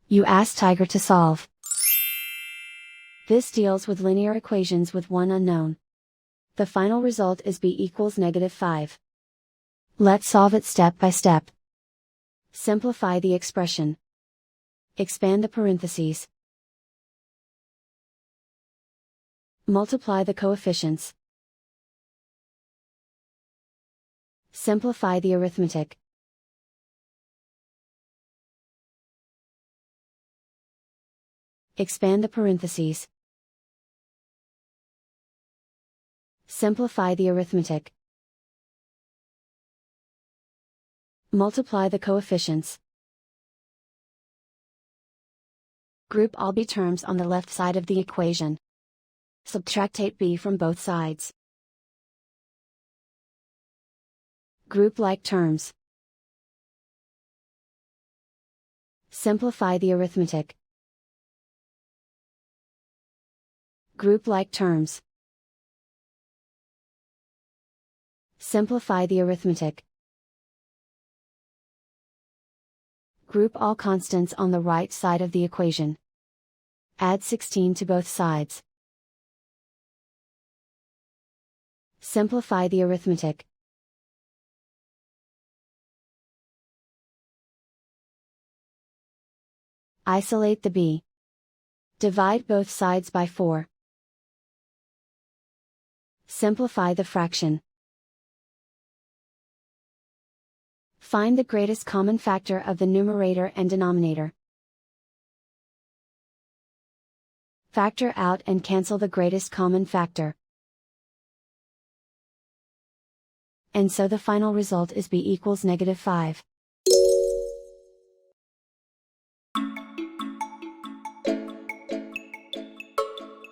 You ask Tiger to solve. This deals with linear equations with one unknown. The final result is b equals -5. Let's solve it step by step. Simplify the expression. Expand the parentheses. Multiply the coefficients. Simplify the arithmetic. Expand the parentheses. Simplify the arithmetic. Multiply the coefficients. Group all b terms on the left side of the equation. Subtract 8b from both sides. Group like terms. Simplify the arithmetic. Group like terms. Simplify the arithmetic. Group all constants on the right side of the equation. Add 16 to both sides. Simplify the arithmetic. Isolate the b. Divide both sides by 4. Simplify the fraction. Find the greatest common factor of the numerator and denominator. Factor out and cancel the greatest common factor. And so the final result is b equals -5.